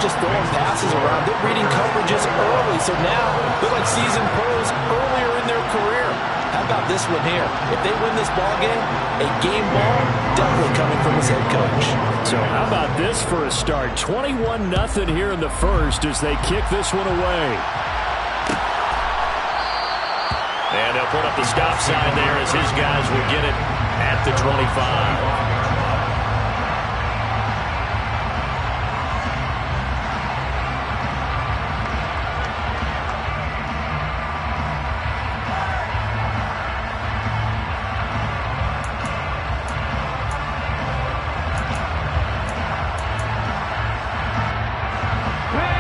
just throwing passes around. They're reading coverages early, so now they're like seasoned pros earlier in their career. How about this one here? If they win this ball game, a game ball definitely coming from his head coach. So how about this for a start? 21-0 here in the first as they kick this one away. And they'll put up the stop sign there as his guys will get it at the 25.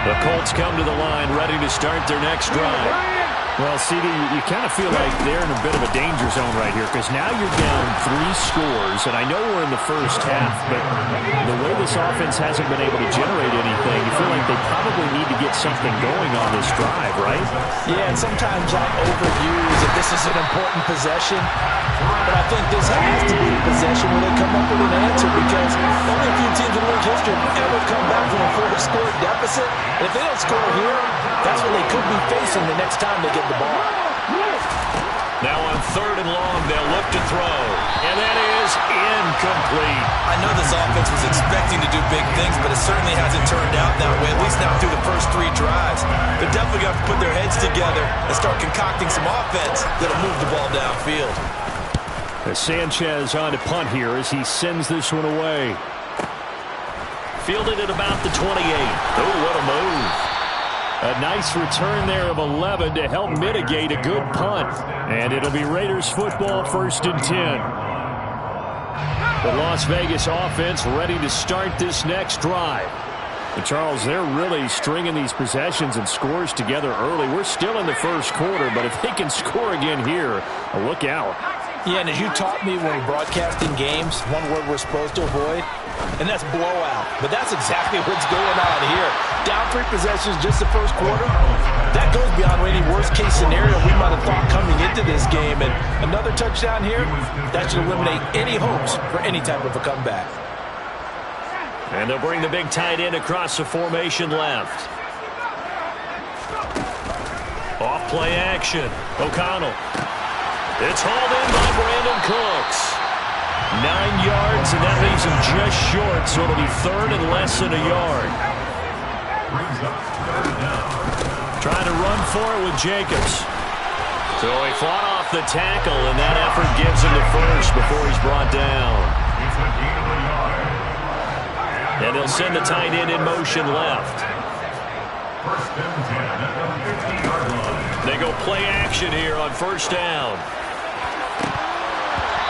The Colts come to the line ready to start their next drive. Well, CD, you kind of feel like they're in a bit of a danger zone right here because now you're down 3 scores, and I know we're in the first half, but the way this offense hasn't been able to generate anything, you feel like they probably need to get something going on this drive, right? Yeah, and sometimes I overuse if this is an important possession, but I think this has to be the possession where they come up with an answer because only a few teams in league history have ever come back from a 4-score deficit. And if they don't score here, that's what they could be facing the next time they get the ball. Now on 3rd and long, they'll look to throw. And that is incomplete. I know this offense was expecting to do big things, but it certainly hasn't turned out that way, at least not through the first 3 drives. They're definitely going to have to put their heads together and start concocting some offense that'll move the ball downfield. Sanchez on to punt here as he sends this one away. Fielded at about the 28. Oh, what a move. A nice return there of 11 to help mitigate a good punt. And it'll be Raiders football 1st and 10. The Las Vegas offense ready to start this next drive. And Charles, they're really stringing these possessions and scores together early. We're still in the first quarter, but if they can score again here, look out. Yeah, and as you taught me when broadcasting games, one word we're supposed to avoid, and that's blowout. But that's exactly what's going on here. Down 3 possessions just the first quarter. That goes beyond any worst-case scenario we might have thought coming into this game. And another touchdown here, that should eliminate any hopes for any type of a comeback. And they'll bring the big tight end across the formation left. Off play action. O'Connell. It's hauled in by Brandon Cooks. 9 yards, and that leaves him just short, so it'll be 3rd and less than a yard. Trying to run for it with Jacobs. So he fought off the tackle, and that effort gives him the first before he's brought down. And they'll send the tight end in motion left. They go play action here on 1st down.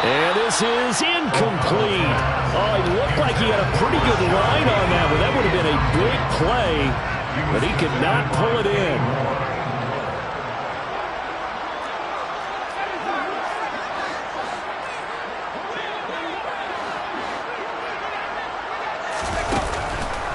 And this is incomplete. Oh, it looked like he had a pretty good line on that one. That would have been a big play, but he could not pull it in.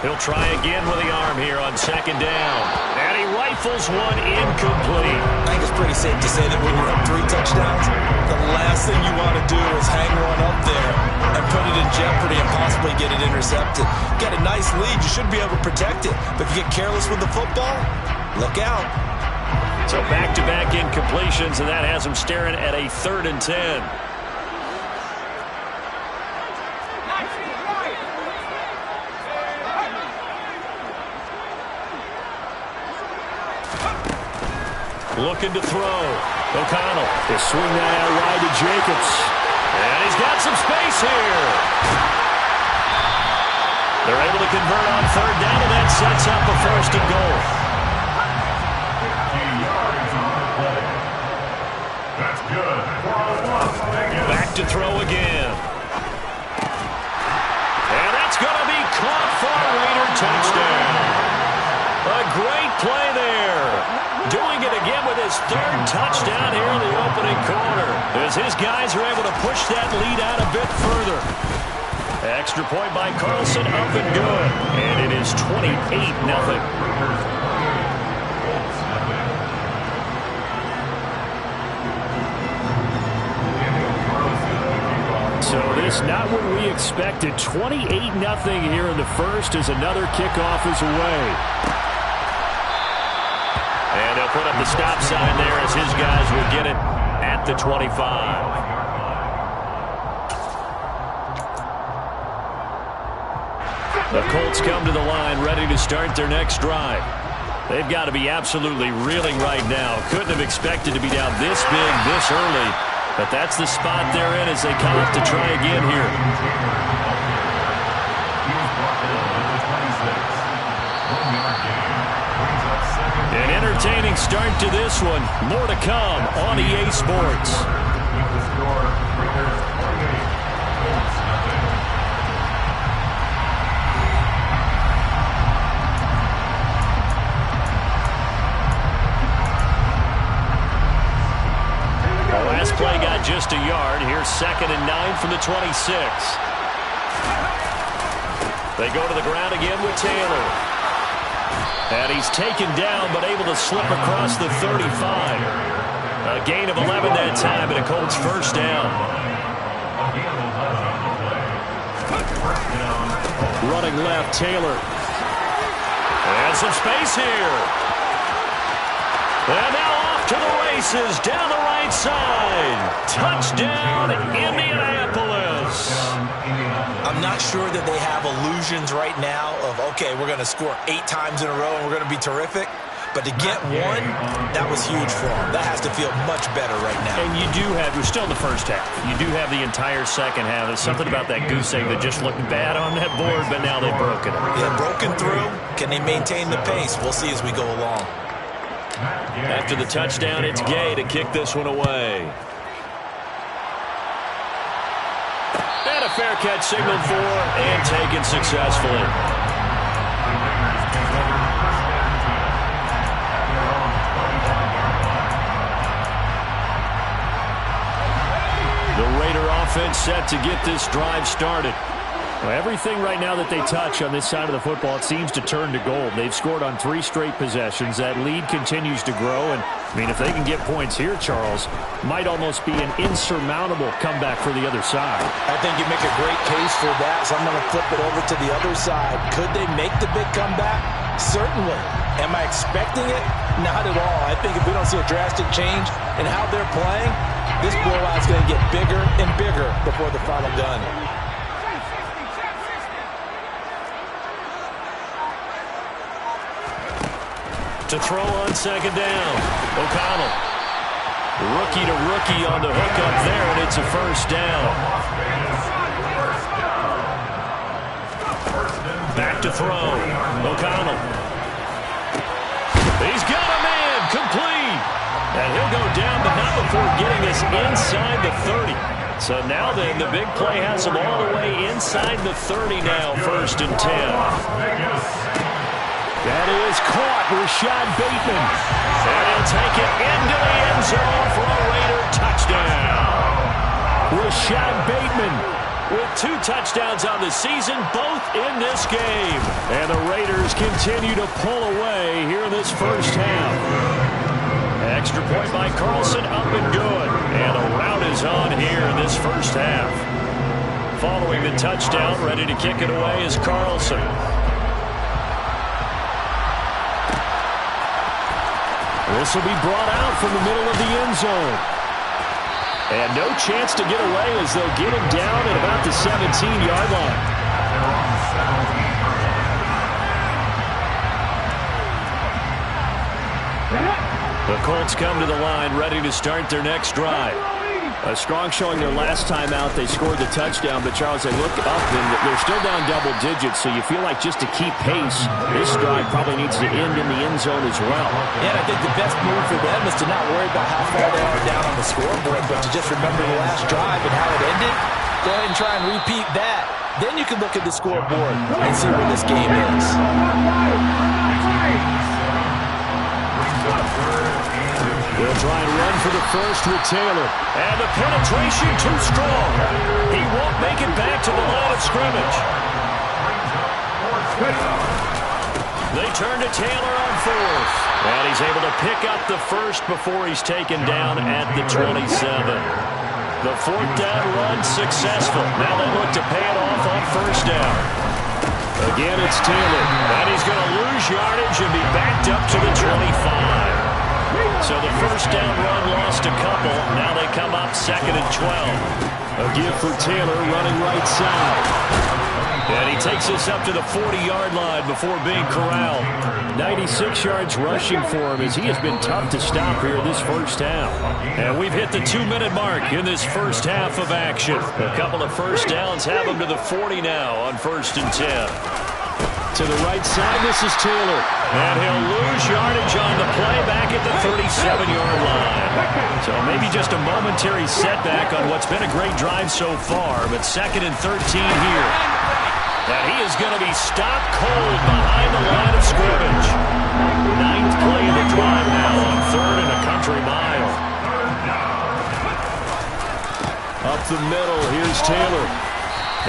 He'll try again with the arm here on 2nd down. And he rifles one incomplete. I think it's pretty safe to say that when you're up 3 touchdowns, the last thing you want to do is hang one up there and put it in jeopardy and possibly get it intercepted. Get a nice lead, you should be able to protect it. But if you get careless with the football, look out. So back-to-back incompletions, and that has him staring at a 3rd and 10. Looking to throw. O'Connell will swing that out wide to Jacobs. And he's got some space here. They're able to convert on 3rd down, and that sets up a 1st and goal. That's good. Back to throw again. And that's going to be caught for a Raider touchdown. A great play there. Doing it again with his 3rd touchdown here in the opening quarter. As his guys are able to push that lead out a bit further. Extra point by Carlson, up and good. And it is 28-0. So this just not what we expected. 28-0 here in the first as another kickoff is away. And they'll put up the stop sign there as his guys will get it at the 25. The Colts come to the line ready to start their next drive. They've got to be absolutely reeling right now. Couldn't have expected to be down this big this early. But that's the spot they're in as they come up to try again here. An entertaining start to this one. More to come on EA Sports. Play got just a yard. Here's 2nd and 9 from the 26. They go to the ground again with Taylor. And he's taken down but able to slip across the 35. A gain of 11 that time and a Colts first down. Running left, Taylor. And some space here. And now off to the races down the right side. Touchdown, Indianapolis. I'm not sure that they have illusions right now of, okay, we're going to score 8 times in a row and we're going to be terrific. But to get one, that was huge for them. That has to feel much better right now. And you do have, we're still in the first half. You do have the entire second half. There's something about that goose egg that just looked bad on that board, but now they've broken it. Yeah, broken through. Can they maintain the pace? We'll see as we go along. After the touchdown, it's Gay to kick this one away. And a fair catch signaled for and taken successfully. The Raider offense set to get this drive started. Well, everything right now that they touch on this side of the football, it seems to turn to gold. They've scored on 3 straight possessions. That lead continues to grow. And, I mean, if they can get points here, Charles, might almost be an insurmountable comeback for the other side. I think you make a great case for that, so I'm going to flip it over to the other side. Could they make the big comeback? Certainly. Am I expecting it? Not at all. I think if we don't see a drastic change in how they're playing, this blowout's going to get bigger and bigger before the final gun. To throw on 2nd down. O'Connell. Rookie to rookie on the hook up there, and it's a first down. Back to throw. O'Connell. He's got a man. Complete. And he'll go down, but not before getting this inside the 30. So now then, the big play has him all the way inside the 30 now, 1st and 10. That is caught, Rashad Bateman. And he'll take it into the end zone for a Raider touchdown. Rashad Bateman with 2 touchdowns on the season, both in this game. And the Raiders continue to pull away here in this first half. Extra point by Carlson, up and good. And the rout is on here in this first half. Following the touchdown, ready to kick it away is Carlson. This will be brought out from the middle of the end zone. And no chance to get away as they'll get him down at about the 17-yard line. The Colts come to the line ready to start their next drive. A strong showing their last time out. They scored the touchdown, but Charles, they look up and they're still down double digits, so you feel like just to keep pace, this drive probably needs to end in the end zone as well. Yeah, I think the best move for them is to not worry about how far they are down on the scoreboard, but to just remember the last drive and how it ended. Go ahead and try and repeat that. Then you can look at the scoreboard and see where this game is. They'll try and run for the first with Taylor. And the penetration too strong. He won't make it back to the line of scrimmage. They turn to Taylor on 4th. And he's able to pick up the first before he's taken down at the 27. The fourth down run successful. Now they look to pay it off on first down. Again, it's Taylor. And he's going to lose yardage and be backed up to the 25. So the first down run lost a couple. Now they come up 2nd and 12. A give for Taylor running right side. And he takes us up to the 40-yard line before being corralled. 96 yards rushing for him as he has been tough to stop here this first half. And we've hit the 2-minute mark in this first half of action. A couple of first downs have him to the 40 now on 1st and 10. To the right side, this is Taylor. And he'll lose yardage on the play back at the 37-yard line. So maybe just a momentary setback on what's been a great drive so far, but 2nd and 13 here. And he is going to be stopped cold behind the line of scrimmage. 9th play of the drive now on 3rd and a country mile. Up the middle, here's Taylor.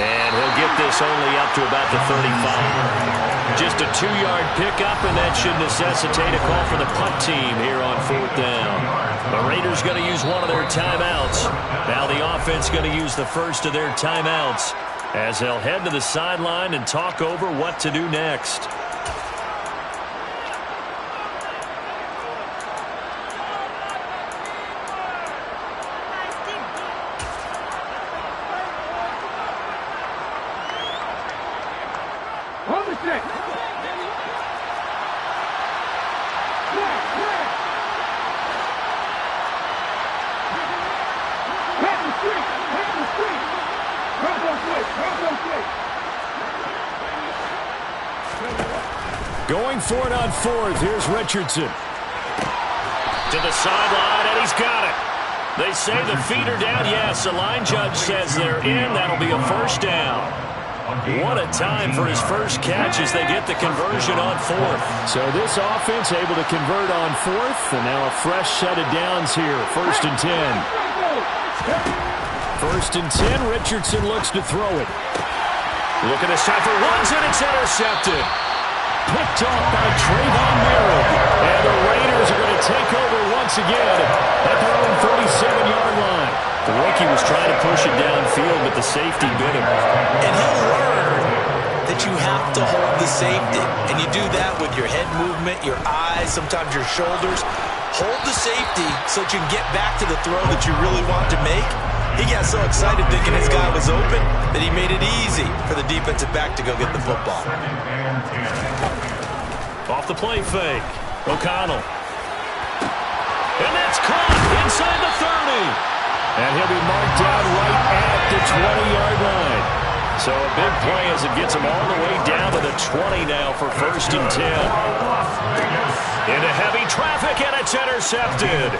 And he'll get this only up to about the 35. Just a 2-yard pickup, and that should necessitate a call for the punt team here on 4th down. The Raiders going to use one of their timeouts. Now the offense going to use the first of their timeouts as they'll head to the sideline and talk over what to do next. Going for it on 4th. Here's Richardson. To the sideline, and he's got it. They say the feet are down. Yes, the line judge says they're in. That'll be a first down. What a time for his first catch as they get the conversion on 4th. So this offense able to convert on 4th, and now a fresh set of downs here. 1st and 10. 1st and 10. Richardson looks to throw it. Look at this time for runs, and it's intercepted. Picked off by Trayvon Merrill. And the Raiders are going to take over once again at their own 37-yard line. The rookie was trying to push it downfield, but the safety bit him. And he'll learn that you have to hold the safety. And you do that with your head movement, your eyes, sometimes your shoulders. Hold the safety so that you can get back to the throw that you really want to make. He got so excited thinking his guy was open that he made it easy for the defensive back to go get the football. Off the play fake. O'Connell. And that's caught inside the 30. And he'll be marked down right at the 20-yard line. So a big play as it gets him all the way down to the 20 now for 1st and 10. Into heavy traffic, and it's intercepted.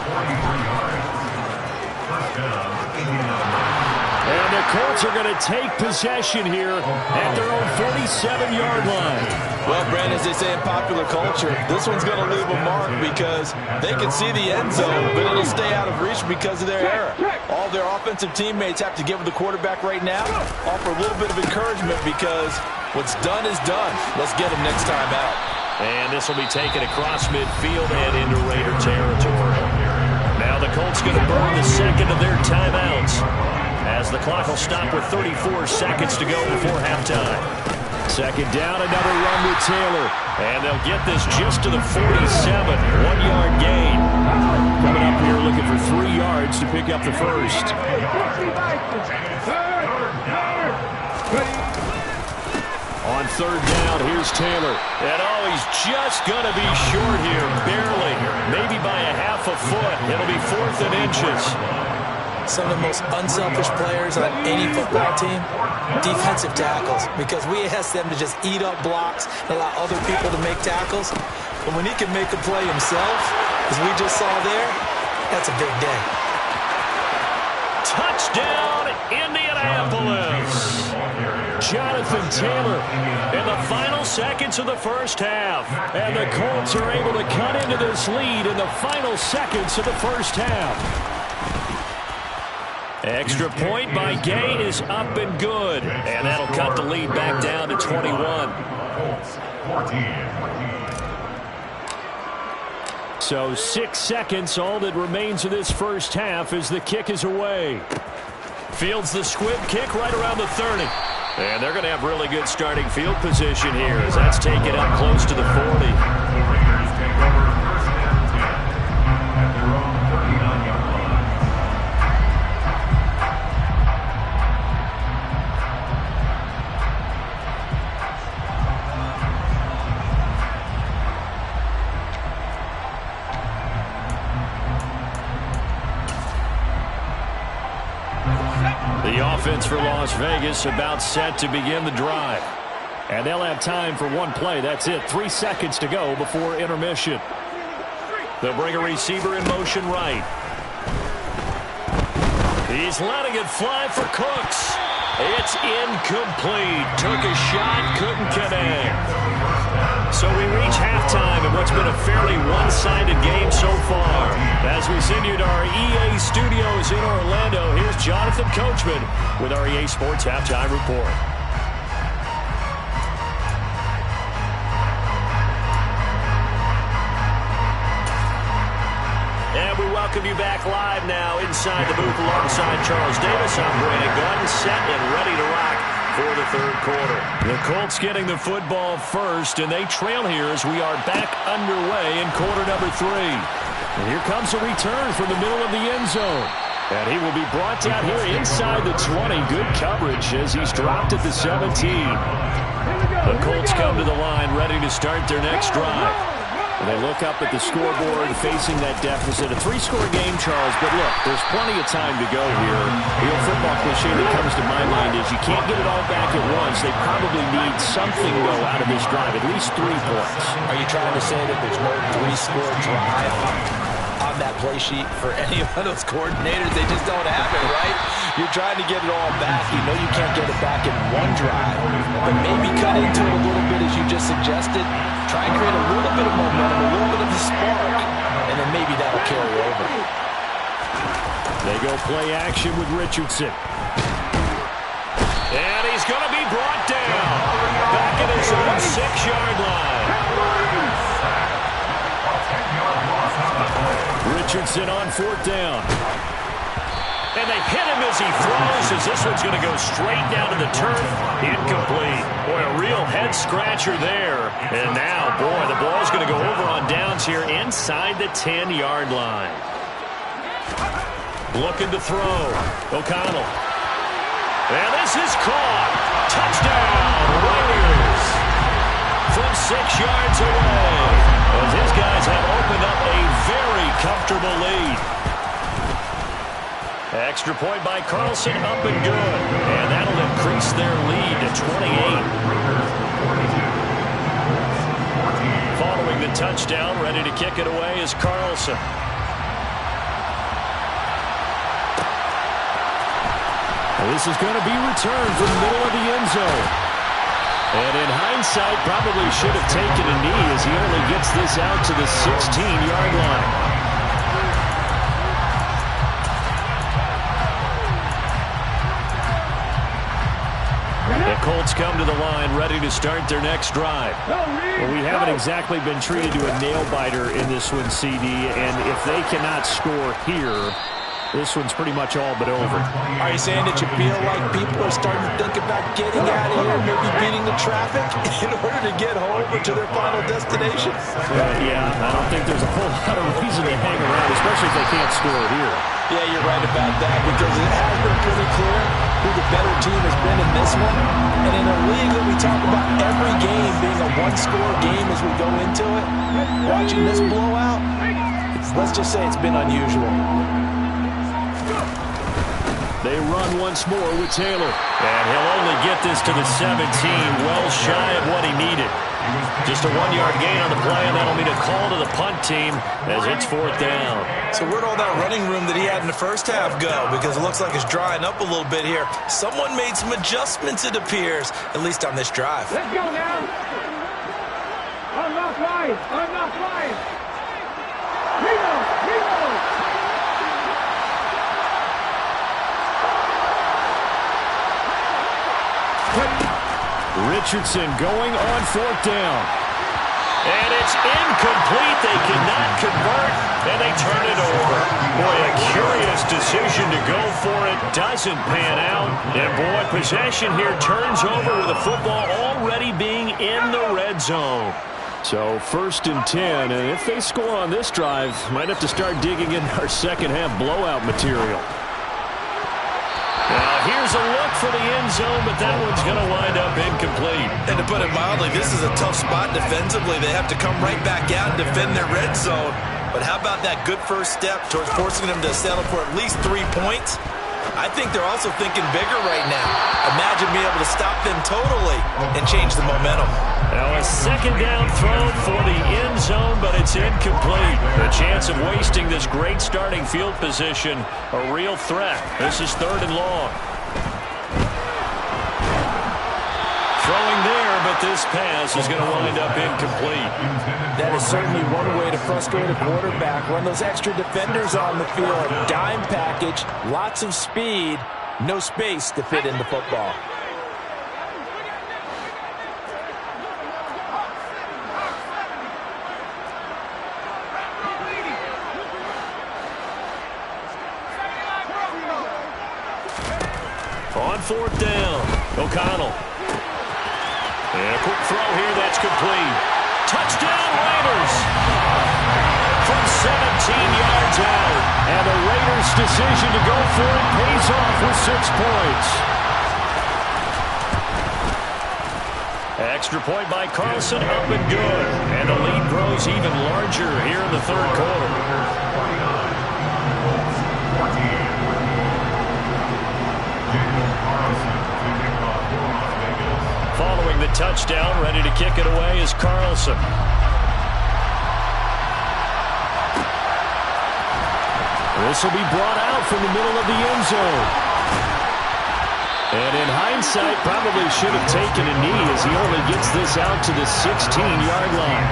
And the Colts are going to take possession here at their own 47-yard line. Well, Brandon, as they say in popular culture, this one's going to leave a mark because they can see the end zone, but it'll stay out of reach because of their error. All their offensive teammates have to give the quarterback right now, offer a little bit of encouragement because what's done is done. Let's get them next time out. And this will be taken across midfield and into Raider territory. Now the Colts going to burn the 2nd of their timeouts as the clock will stop with 34 seconds to go before halftime. 2nd down, another run with Taylor. And they'll get this just to the 47. 1-yard gain. Coming up here looking for 3 yards to pick up the first. On 3rd down, here's Taylor. And he's just going to be short here, barely. Maybe by a half a foot. It'll be 4th and inches. Some of the most unselfish players on any football team, defensive tackles, because we ask them to just eat up blocks and allow other people to make tackles. But when he can make a play himself, as we just saw there, that's a big day. Touchdown, Indianapolis. Jonathan Taylor in the final seconds of the first half. And the Colts are able to cut into this lead in the final seconds of the first half. Extra point by Gay is up and good. And that'll cut the lead back down to 21. So 6 seconds, all that remains of this first half as the kick is away. Fields the squib kick right around the 30. And they're going to have really good starting field position here as that's taken up close to the 40. The offense for Las Vegas about set to begin the drive. And they'll have time for one play. That's it. 3 seconds to go before intermission. They'll bring a receiver in motion right. He's letting it fly for Cooks. It's incomplete. Took a shot, couldn't connect. So we reach halftime in what's been a fairly one-sided game so far. As we send you to our EA studios in Orlando, here's Jonathan Coachman with our EA Sports Halftime Report. And we welcome you back live now inside the booth alongside Charles Davis. I'm Brandon Gunn, set and ready to rock for the third quarter. The Colts getting the football first, and they trail here as we are back underway in quarter number 3. And here comes a return from the middle of the end zone. And he will be brought down here inside the 20. Good coverage as he's dropped at the 17. The Colts come to the line ready to start their next drive. And they look up at the scoreboard facing that deficit. A 3-score game, Charles, but look, there's plenty of time to go here. The old football cliche that comes to my mind is you can't get it all back at once. They probably need something, though, out of this drive, at least 3 points. Are you trying to say that there's no 3-score drive on that play sheet for any of those coordinators? They just don't have it, right? You're trying to get it all back. You know you can't get it back in one drive, but maybe cut into it a little bit as you just suggested. Try and create a little bit of momentum, a little bit of a spark, and then maybe that'll carry over. They go play action with Richardson. And he's going to be brought down. Back at his own 6-yard line. Richardson on 4th down. And they hit him as he throws, as this one's going to go straight down to the turf. Incomplete. Boy, a real head-scratcher there. And now, boy, the ball's going to go over on downs here inside the 10-yard line. Looking to throw. O'Connell. And this is caught. Touchdown, Raiders. From 6 yards away. As his guys have opened up a very comfortable lead. Extra point by Carlson, up and good. And that'll increase their lead to 28. Following the touchdown, ready to kick it away is Carlson. This is going to be returned from the middle of the end zone. And in hindsight, probably should have taken a knee as he only gets this out to the 16-yard line. The Colts come to the line ready to start their next drive. Well, we haven't exactly been treated to a nail-biter in this one, CD, and if they cannot score here, this one's pretty much all but over. Are you saying that you feel like people are starting to think about getting out of here, maybe beating the traffic in order to get home or to their final destination? Yeah, I don't think there's a whole lot of reason to hang around, especially if they can't score here. Yeah, you're right about that, because it has been pretty clear who the better team has been in this one. And in a league that we talk about every game being a one-score game as we go into it, watching this blowout, let's just say it's been unusual. They run once more with Taylor. And he'll only get this to the 17, well shy of what he needed. Just a 1-yard gain on the play, and that'll mean a call to the punt team as it's 4th down. So where'd all that running room that he had in the first half go? Because it looks like it's drying up a little bit here. Someone made some adjustments, it appears, at least on this drive. Let's go now. I'm not flying. I'm not flying. Reload. Richardson going on 4th down. And it's incomplete. They cannot convert. And they turn it over. Boy, a curious decision to go for it. Doesn't pan out. And, boy, possession here turns over with the football already being in the red zone. So 1st and 10, and if they score on this drive, might have to start digging in our second-half blowout material. Now, here's a look for the end zone, but that one's going to wind up incomplete. And to put it mildly, this is a tough spot defensively. They have to come right back out and defend their red zone. But how about that good first step towards forcing them to settle for at least 3 points? I think they're also thinking bigger right now. Imagine being able to stop them totally and change the momentum. Now a second down throw for the end zone, but it's incomplete. The chance of wasting this great starting field position, a real threat. This is 3rd and long. Throwing there, but this pass is going to wind up incomplete. That is certainly one way to frustrate a quarterback. Run those extra defenders on the field. Dime package, lots of speed, no space to fit in the football. On 4th down, O'Connell. And a quick throw here that's complete. Touchdown, Raiders! From 17 yards out. And the Raiders' decision to go for it pays off with 6 points. Extra point by Carlson, up and good. And the lead grows even larger here in the 3rd quarter. Following the touchdown, ready to kick it away is Carlson. This will be brought out from the middle of the end zone. And in hindsight, probably should have taken a knee as he only gets this out to the 16-yard line.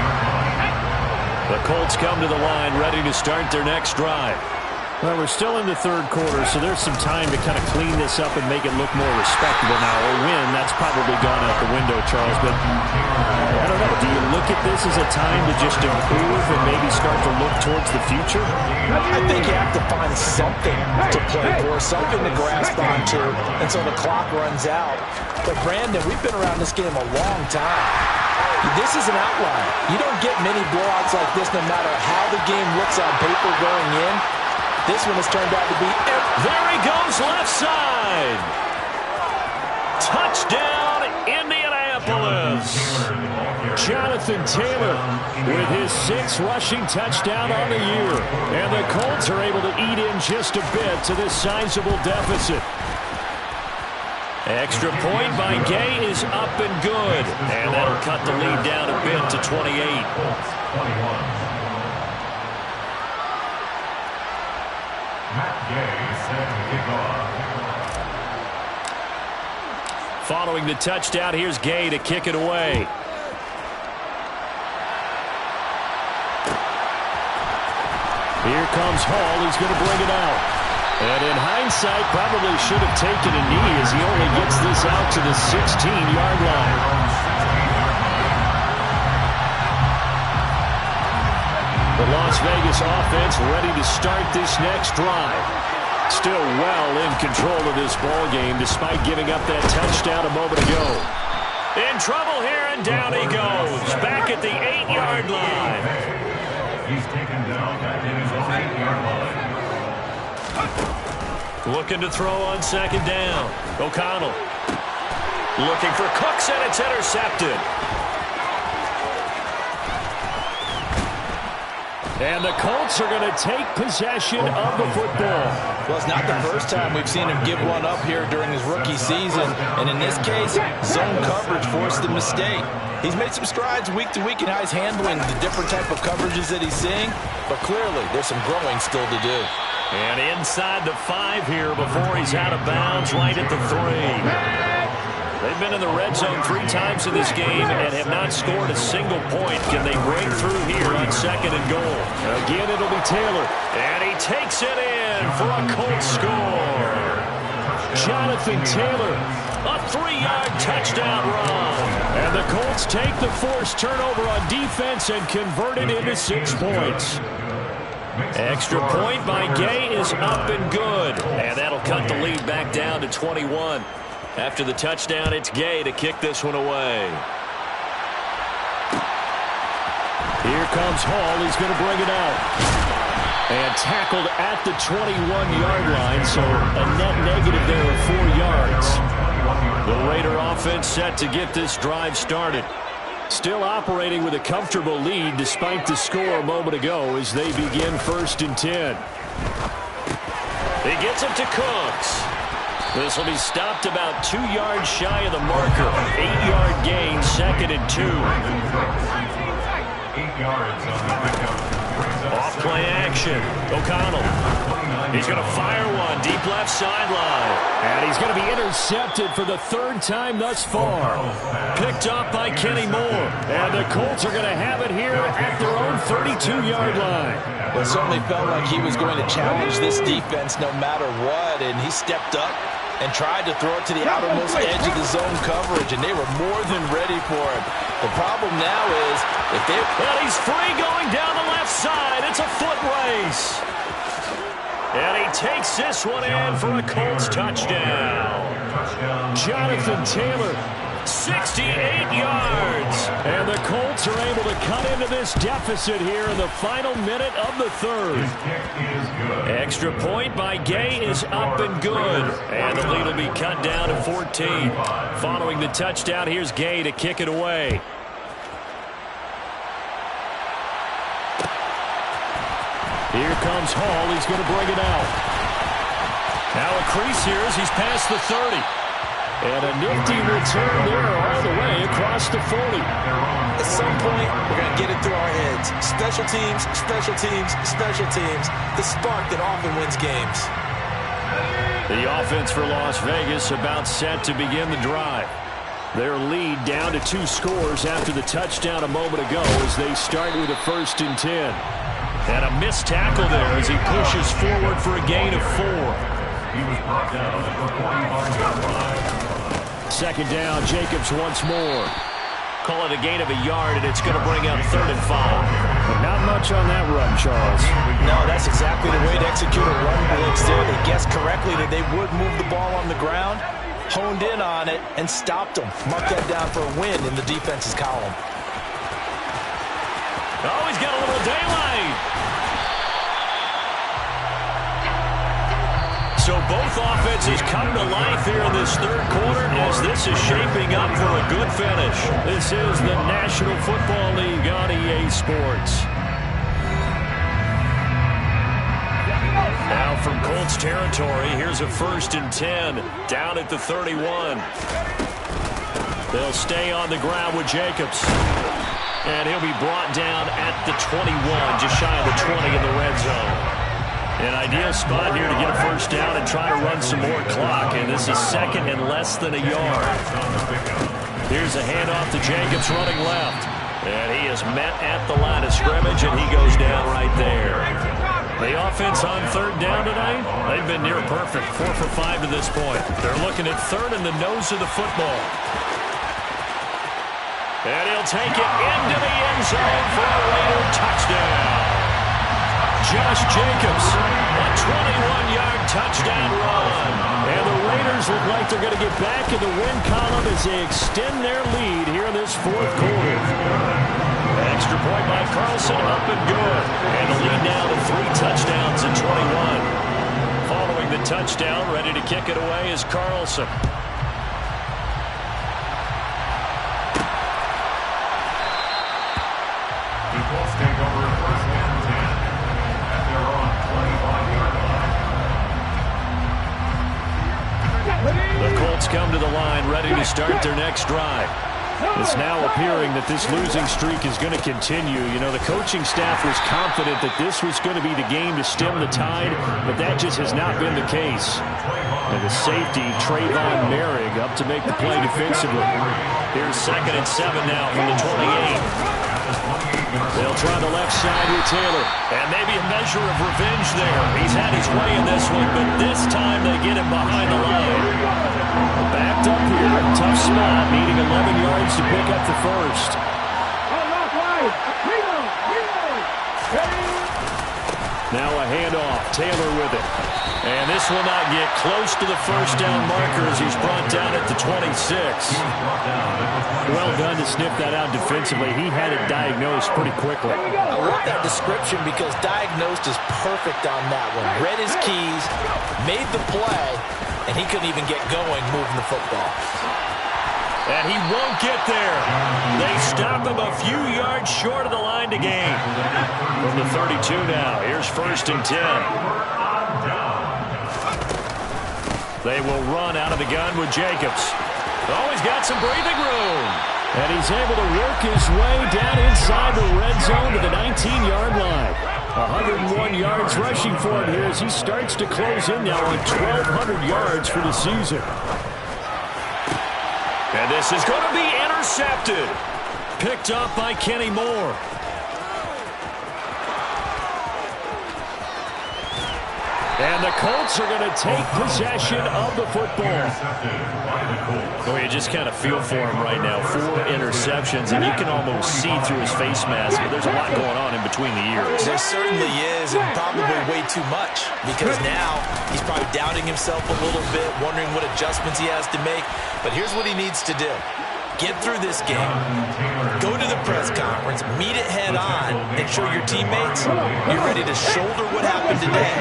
The Colts come to the line, ready to start their next drive. Well, we're still in the 3rd quarter, so there's some time to kind of clean this up and make it look more respectable now. Or win, that's probably gone out the window, Charles. But I don't know. Do you look at this as a time to just improve and maybe start to look towards the future? I think you have to find something to play for, something to grasp onto until the clock runs out. But, Brandon, we've been around this game a long time. This is an outlier. You don't get many blowouts like this no matter how the game looks on paper going in. This one has turned out to be... There he goes, left side. Touchdown, Indianapolis. Jonathan Taylor with his 6th rushing touchdown on the year. And the Colts are able to eat in just a bit to this sizable deficit. Extra point by Gay is up and good. And that'll cut the lead down a bit to 28. Following the touchdown, here's Gay to kick it away. Here comes Hall. He's going to bring it out. And in hindsight, probably should have taken a knee as he only gets this out to the 16-yard line. The Las Vegas offense ready to start this next drive. Still well in control of this ball game despite giving up that touchdown a moment ago. In trouble here, and down he goes. Back at the 8-yard line. He's taken down at his own 8-yard line. Looking to throw on 2nd down. O'Connell. Looking for Cooks, and it's intercepted. And the Colts are going to take possession of the football. Well, it's not the first time we've seen him give one up here during his rookie season. And in this case, zone coverage forced the mistake. He's made some strides week to week in how he's handling the different type of coverages that he's seeing. But clearly, there's some growing still to do. And inside the 5 here before he's out of bounds, right at the 3. They've been in the red zone 3 times in this game and have not scored a single point. Can they break through here on 2nd and goal? Again, it'll be Taylor. And he takes it in for a Colts score. Jonathan Taylor. A 3-yard touchdown run. And the Colts take the forced turnover on defense and convert it into 6 points. Extra point by Gay is up and good. And that'll cut the lead back down to 21. After the touchdown, it's Gay to kick this one away. Here comes Hall. He's going to bring it out. And tackled at the 21-yard line, so a net negative there of 4 yards. The Raider offense set to get this drive started. Still operating with a comfortable lead despite the score a moment ago as they begin 1st and 10. He gets it to Cooks. This will be stopped about 2 yards shy of the marker. 8-yard gain, 2nd and 2. 8 yards on the pickup. Off play action. O'Connell. He's going to fire one deep left sideline. And he's going to be intercepted for the 3rd time thus far. Picked up by Kenny Moore. And the Colts are going to have it here at their own 32-yard line. Well, it certainly felt like he was going to challenge this defense no matter what, and he stepped up and tried to throw it to the outermost edge of the zone coverage, and they were more than ready for it. The problem now is if they... And he's free going down the left side. It's a foot race. And he takes this one in for a Colts touchdown. Jonathan Taylor, 68 yards. And the Colts are able to cut into this deficit here in the final minute of the 3rd. Extra point by Gay is up and good. And the lead will be cut down to 14. Following the touchdown, here's Gay to kick it away. Here comes Hall. He's going to bring it out. Now a crease here as he's past the 30. And a nifty return there all the way across the 40. At some point, we're going to get it through our heads. Special teams, special teams, special teams. The spark that often wins games. The offense for Las Vegas about set to begin the drive. Their lead down to 2 scores after the touchdown a moment ago as they start with a 1st and 10. And a missed tackle there as he pushes forward for a gain of 4. He was brought down at the 41-yard line. 2nd down, Jacobs once more. Call it a gain of a yard, and it's going to bring up 3rd and 5. But not much on that run, Charles. No, that's exactly the way to execute a run blitz there. They guessed correctly that they would move the ball on the ground, honed in on it, and stopped them. Mark that down for a win in the defense's column. Oh, he's got a little daylight. So both offenses come to life here in this 3rd quarter as this is shaping up for a good finish. This is the National Football League on EA Sports. Now from Colts territory, here's a 1st and 10 down at the 31. They'll stay on the ground with Jacobs. And he'll be brought down at the 21, just shy of the 20 in the red zone. An ideal spot here to get a 1st down and try to run some more clock. And this is 2nd and less than a yard. Here's a handoff to Jacobs running left. And he is met at the line of scrimmage, and he goes down right there. The offense on 3rd down tonight, they've been near perfect. 4 for 5 to this point. They're looking at 3rd in the nose of the football. And he'll take it into the end zone for a Raider touchdown. Josh Jacobs, a 21-yard touchdown run. And the Raiders look like they're going to get back in the win column as they extend their lead here in this 4th quarter. Extra point by Carlson, up and good. And the lead now to 3 touchdowns in 21. Following the touchdown, ready to kick it away is Carlson. The Colts take over a 1st and 10 at their own 25-yard line. The Colts come to the line ready to start their next drive. It's now appearing that this losing streak is going to continue. You know, the coaching staff was confident that this was going to be the game to stem the tide, but that just has not been the case. And the safety, Trayvon Merrick, up to make the play defensively. Here's 2nd and 7 now from the 28. They'll try the left side with Taylor. And maybe a measure of revenge there. He's had his way in this one, but this time they get him behind the line. Backed up here. Tough spot, needing 11 yards to pick up the 1st. Now a handoff. Taylor with it. And this will not get close to the first down marker as he's brought down at the 26. Well done to sniff that out defensively. He had it diagnosed pretty quickly. I love that description because diagnosed is perfect on that one. Read his keys, made the play, and he couldn't even get going moving the football. And he won't get there. They stop him a few yards short of the line to gain. From the 32 now. Here's 1st and 10. They will run out of the gun with Jacobs. Oh, he's got some breathing room. And he's able to work his way down inside the red zone to the 19-yard line. 101 yards rushing for him here as he starts to close in now on 1,200 yards for the season. And this is going to be intercepted. Picked up by Kenny Moore. And the Colts are going to take possession of the football. Well, you just kind of feel for him right now. 4 interceptions, and you can almost see through his face mask. But there's a lot going on in between the ears. There certainly is, and probably way too much. Because now he's probably doubting himself a little bit, wondering what adjustments he has to make. But here's what he needs to do. Get through this game, go to the press conference, meet it head on, and show your teammates you're ready to shoulder what happened today,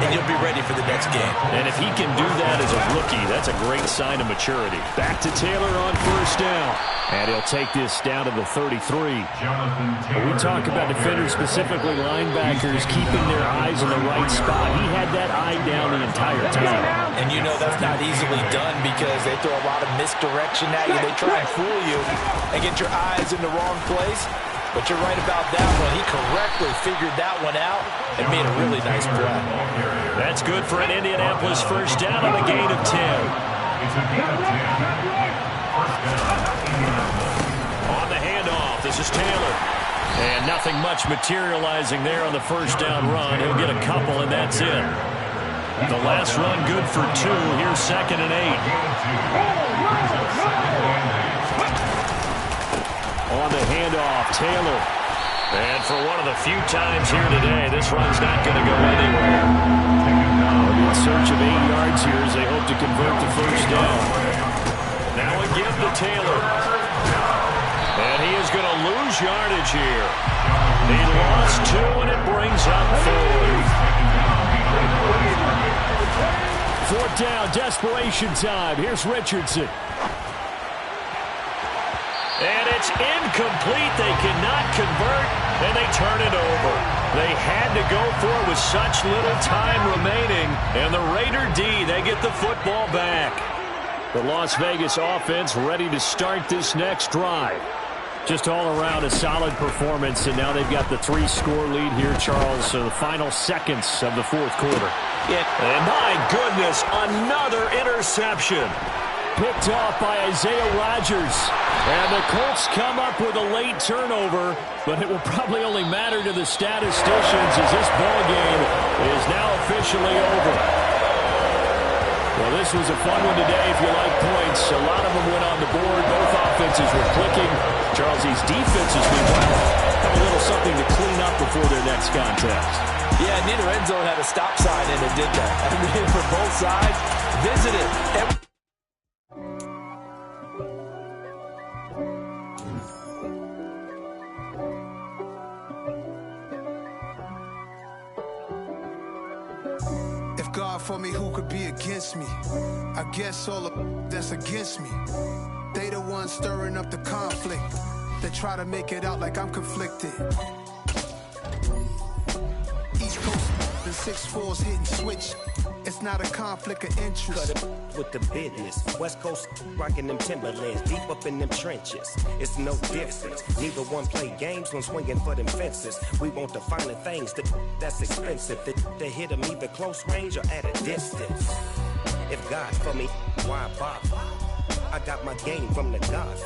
and you'll be ready for the next game. And if he can do that as a rookie, that's a great sign of maturity. Back to Taylor on 1st down. And he'll take this down to the 33. We talk about defenders, specifically linebackers, keeping their eyes in the right spot. He had that eye down the entire time. And you know that's not easily done because they throw a lot of misdirection at you. They try and fool you and get your eyes in the wrong place. But you're right about that one. He correctly figured that one out and made a really nice play. That's good for an Indianapolis 1st down on a gain of 10. On the handoff, this is Taylor. And nothing much materializing there on the 1st down run. He'll get a couple, and that's it. The last run good for 2. Here's 2nd and 8. On the handoff, Taylor. And for one of the few times here today, this run's not going to go anywhere. In search of 8 yards here as they hope to convert the 1st down. Now again to Taylor. And he is going to lose yardage here. He lost 2, and it brings up 4. 4th down, desperation time. Here's Richardson. And it's incomplete. They cannot convert, and they turn it over. They had to go for it with such little time remaining. And the Raider D, they get the football back. The Las Vegas offense ready to start this next drive. Just all around a solid performance, and now they've got the 3-score lead here, Charles. So the final seconds of the 4th quarter. And my goodness, another interception. Picked off by Isaiah Rodgers. And the Colts come up with a late turnover, but it will probably only matter to the statisticians as this ball game is now officially over. Well, this was a fun one today if you like points. A lot of them went on the board. Both offenses were clicking. Charles, these defenses, meanwhile, have a little something to clean up before their next contest. Yeah, neither end zone had a stop sign in it, did that? I mean, for both sides, visit it. God for me, who could be against me? I guess all of that's against me. They the ones stirring up the conflict. They try to make it out like I'm conflicted. East Coast and 6'4's hitting switch. It's not a conflict of interest. Cut it with the business. West Coast rocking them Timberlands, deep up in them trenches. It's no difference. Neither one play games, one swinging for them fences. We want the finer things that's expensive. They hit them either close range or at a distance. If God for me, why bother? I got my game from the Godfather.